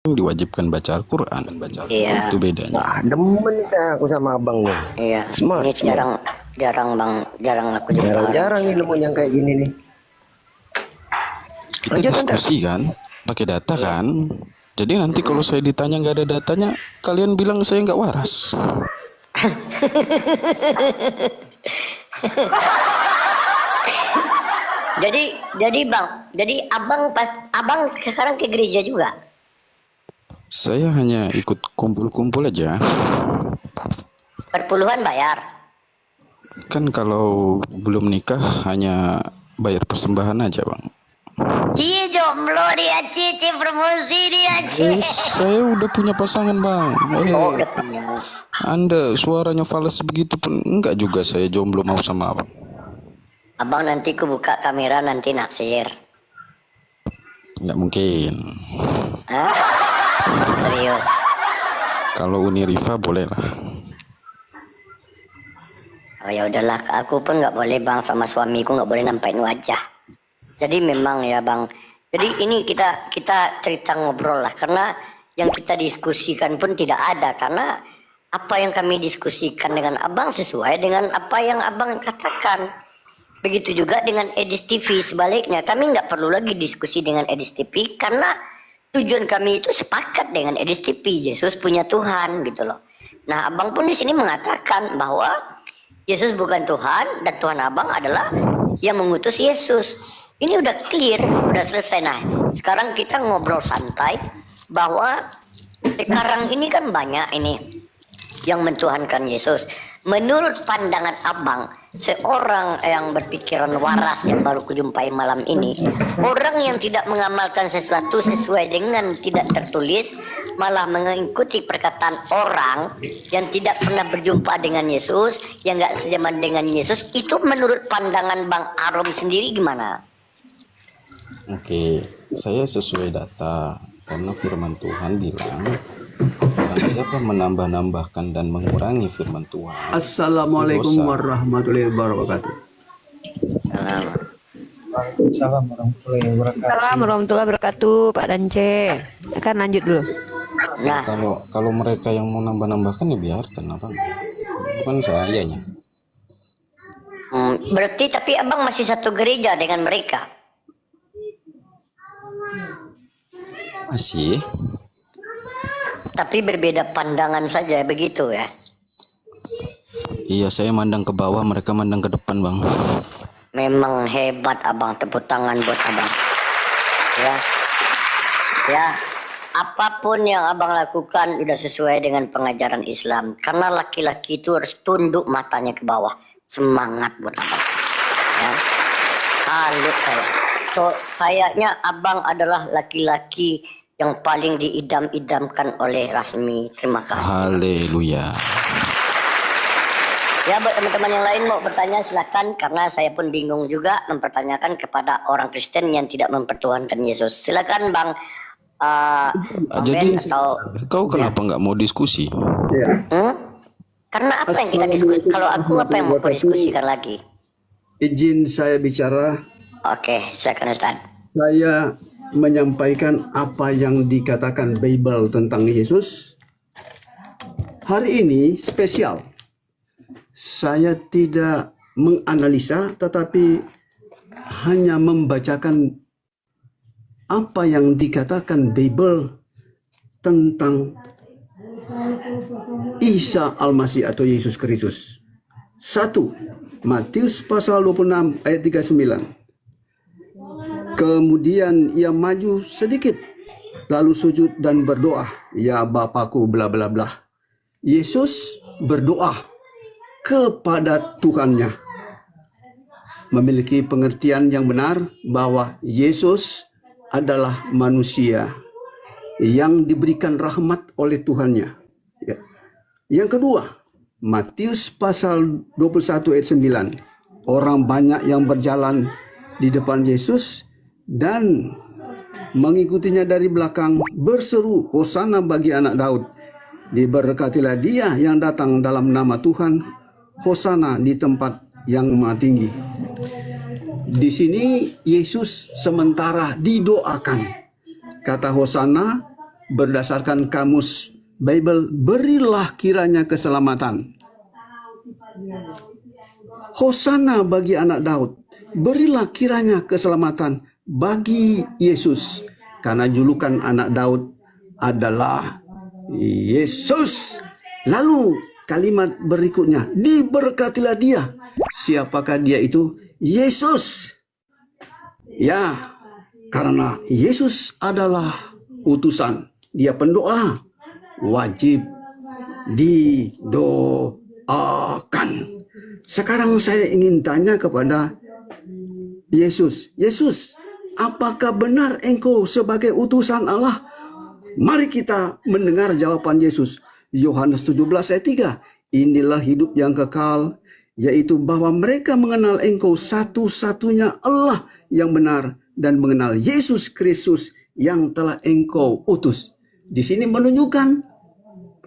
diwajibkan baca Al-Quran. Iya. Itu bedanya. Wah, demen saya aku sama abang nih. Iya. Smart, Ini smart. jarang bang, jarang aku jumpa. Jarang-jarang nih nemu yang kayak gini nih. Kita Lanjut, Tante. diskusi kan, pakai data kan. Jadi nanti kalau saya ditanya nggak ada datanya, kalian bilang saya nggak waras. Jadi bang, jadi abang sekarang ke gereja juga? Saya hanya ikut kumpul-kumpul aja. Perpuluhan bayar. Kan kalau belum nikah hanya bayar persembahan aja bang. Cie jomblo dia, cie promosi dia, cie. Saya udah punya pasangan bang. Oh, udah punya. Anda suaranya fals begitu pun enggak juga, saya jomblo mau sama abang. Abang nanti ku buka kamera nanti naksir. Nggak mungkin. Hah? Serius? Kalau Uni Rifa boleh lah. Oh ya udahlah, aku pun nggak boleh bang, sama suamiku nggak boleh nampain wajah. Jadi memang ya bang. Jadi ini kita cerita ngobrol lah, karena yang kita diskusikan pun tidak ada, karena apa yang kami diskusikan dengan abang sesuai dengan apa yang abang katakan. Begitu juga dengan Edis TV, sebaliknya kami nggak perlu lagi diskusi dengan Edis TV karena tujuan kami itu sepakat dengan Edis TV. Yesus punya Tuhan gitu loh. Nah abang pun di sini mengatakan bahwa Yesus bukan Tuhan dan Tuhan abang adalah yang mengutus Yesus. Ini udah clear, udah selesai. Nah sekarang kita ngobrol santai bahwa sekarang ini kan banyak ini yang mentuhankan Yesus. Menurut pandangan abang, seorang yang berpikiran waras yang baru kujumpai malam ini, orang yang tidak mengamalkan sesuatu sesuai dengan tidak tertulis, malah mengikuti perkataan orang yang tidak pernah berjumpa dengan Yesus, yang nggak sejaman dengan Yesus, itu menurut pandangan Bang Arom sendiri gimana? Oke, saya sesuai data karena firman Tuhan bilang barang siapa menambah-nambahkan dan mengurangi firman Tuhan. Assalamualaikum warahmatullahi wabarakatuh. Waalaikumsalam warahmatullahi wabarakatuh. Assalamualaikum warahmatullahi wabarakatuh, Pak Dance. Akan lanjut dulu. Nah, kalau mereka yang mau nambah-nambahkan ya biarkan abang. Bukan sayanya. Berarti tapi abang masih satu gereja dengan mereka? Masih. Tapi berbeda pandangan saja begitu ya? Iya, saya mandang ke bawah, mereka mandang ke depan bang. Memang hebat abang, tepuk tangan buat abang. Ya, apapun yang abang lakukan udah sesuai dengan pengajaran Islam. Karena laki-laki itu harus tunduk matanya ke bawah. Semangat buat abang. Ya, salut saya. So, kayaknya abang adalah laki-laki yang paling diidam-idamkan oleh Rasmi. Terima kasih. Haleluya. Ya, buat teman-teman yang lain mau bertanya silakan, karena saya pun bingung juga mempertanyakan kepada orang Kristen yang tidak mempertuhankan Yesus. Silakan Bang. Jadi Ben atau kau kenapa nggak mau diskusi? Ya. karena apa yang kita diskusi? Kalau aku apa yang mau diskusikan lagi? Izin saya bicara. Oke, silakan Ustaz. Saya menyampaikan apa yang dikatakan Bible tentang Yesus. Hari ini spesial. Saya tidak menganalisa, tetapi hanya membacakan apa yang dikatakan Bible tentang Isa Al-Masih atau Yesus Kristus. 1. Matius pasal 26 ayat 39. Kemudian ia maju sedikit, lalu sujud dan berdoa, ya Bapakku bla bla bla. Yesus berdoa kepada Tuhannya. Memiliki pengertian yang benar bahwa Yesus adalah manusia yang diberikan rahmat oleh Tuhannya. Ya. Yang kedua, Matius pasal 21 ayat 9. Orang banyak yang berjalan di depan Yesus dan mengikutinya dari belakang berseru, Hosana bagi anak Daud. Diberkatilah dia yang datang dalam nama Tuhan, Hosana di tempat yang maha tinggi. Di sini Yesus sementara didoakan. Kata Hosana berdasarkan kamus Bible, berilah kiranya keselamatan. Hosana bagi anak Daud, berilah kiranya keselamatan bagi Yesus, karena julukan anak Daud adalah Yesus. Lalu kalimat berikutnya, diberkatilah dia. Siapakah dia itu? Yesus. Ya, karena Yesus adalah utusan, dia pendoa, wajib didoakan. Sekarang saya ingin tanya kepada Yesus. Yesus, apakah benar engkau sebagai utusan Allah? Mari kita mendengar jawaban Yesus. Yohanes 17 ayat 3. Inilah hidup yang kekal, yaitu bahwa mereka mengenal engkau satu-satunya Allah yang benar dan mengenal Yesus Kristus yang telah engkau utus. Di sini menunjukkan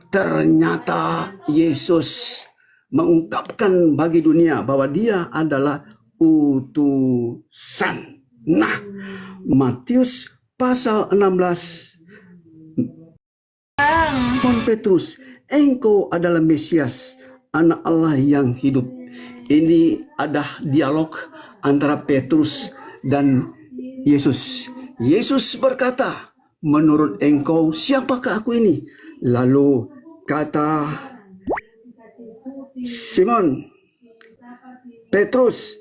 ternyata Yesus mengungkapkan bagi dunia bahwa dia adalah utusan. Nah, Matius pasal 16, Simon Petrus, engkau adalah Mesias, anak Allah yang hidup. Ini ada dialog antara Petrus dan Yesus. Yesus berkata, menurut engkau siapakah aku ini? Lalu kata Simon Petrus,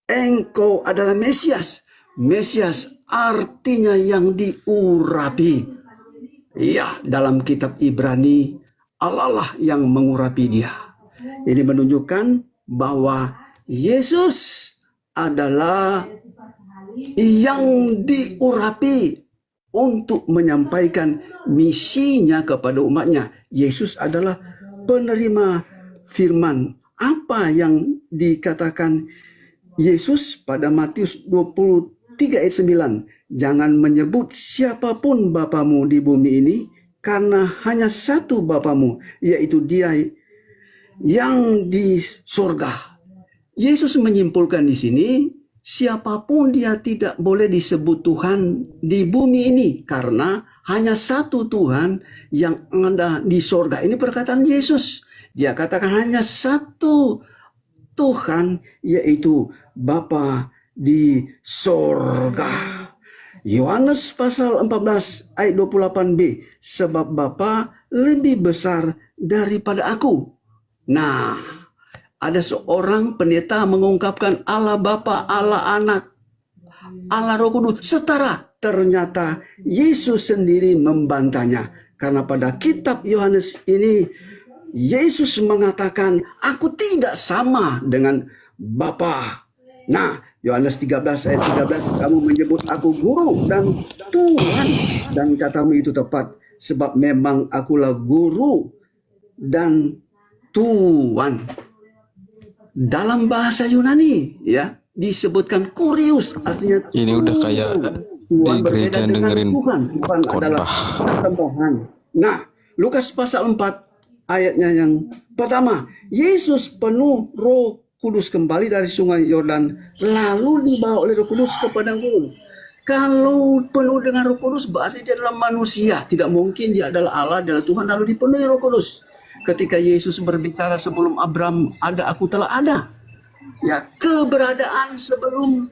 engkau adalah Mesias. Mesias artinya yang diurapi. Ya, dalam kitab Ibrani, Allah lah yang mengurapi dia. Ini menunjukkan bahwa Yesus adalah yang diurapi untuk menyampaikan misinya kepada umatnya. Yesus adalah penerima firman. Apa yang dikatakan Yesus pada Matius 23 ayat 9? Jangan menyebut siapapun Bapamu di bumi ini, karena hanya satu Bapamu, yaitu Dia yang di surga. Yesus menyimpulkan di sini, siapapun dia tidak boleh disebut Tuhan di bumi ini, karena hanya satu Tuhan yang ada di surga. Ini perkataan Yesus. Dia katakan hanya satu Tuhan, yaitu Bapa di surga. Yohanes pasal 14 ayat 28b, sebab Bapa lebih besar daripada aku. Nah, ada seorang pendeta mengungkapkan Allah Bapa, Allah Anak, Allah Roh Kudus setara. Ternyata Yesus sendiri membantahnya. Karena pada kitab Yohanes ini, Yesus mengatakan, aku tidak sama dengan Bapa. Nah, Yohanes 13 ayat 13, kamu menyebut aku guru dan Tuhan, dan katamu itu tepat, sebab memang akulah guru dan Tuhan. Dalam bahasa Yunani ya disebutkan kurios, artinya Ini udah kayak Tuhan di berbeda gereja dengan dengerin Tuhan. Tuhan adalah khotbah. sembahan. Nah, Lukas pasal 4 ayatnya yang pertama, Yesus penuh Roh Kudus kembali dari sungai Yordan, lalu dibawa oleh Roh Kudus ke padang gurun. Kalau penuh dengan Roh Kudus berarti dia adalah manusia. Tidak mungkin dia adalah Allah, dia adalah Tuhan lalu dipenuhi Roh Kudus. Ketika Yesus berbicara sebelum Abraham ada, aku telah ada. Ya, keberadaan sebelum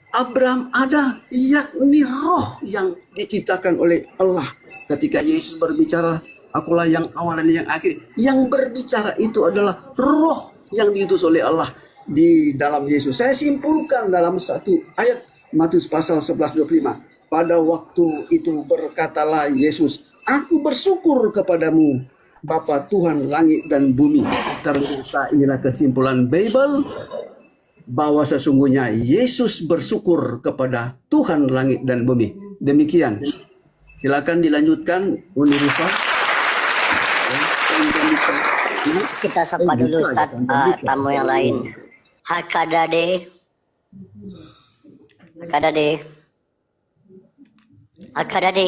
Abraham ada, yakni roh yang diciptakan oleh Allah. Ketika Yesus berbicara, akulah yang awal dan yang akhir. Yang berbicara itu adalah roh yang diutus oleh Allah di dalam Yesus. Saya simpulkan dalam satu ayat Matius pasal 11:25. Pada waktu itu berkatalah Yesus, aku bersyukur kepadamu Bapa Tuhan langit dan bumi. Ternyata inilah kesimpulan Bible, bahwa sesungguhnya Yesus bersyukur kepada Tuhan langit dan bumi. Demikian. Silakan dilanjutkan, Uni Rifa. Kita sapa dulu Ustaz, tamu yang lain. Hakadade. Hakadade. Hakadade.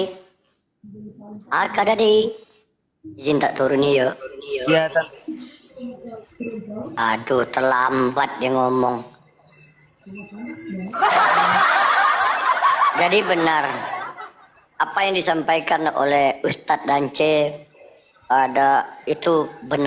Hakadade. Izin tak turun ya. Iya, tak. Aduh, terlambat dia ngomong. Jadi benar apa yang disampaikan oleh Ustadz Dance ada itu benar.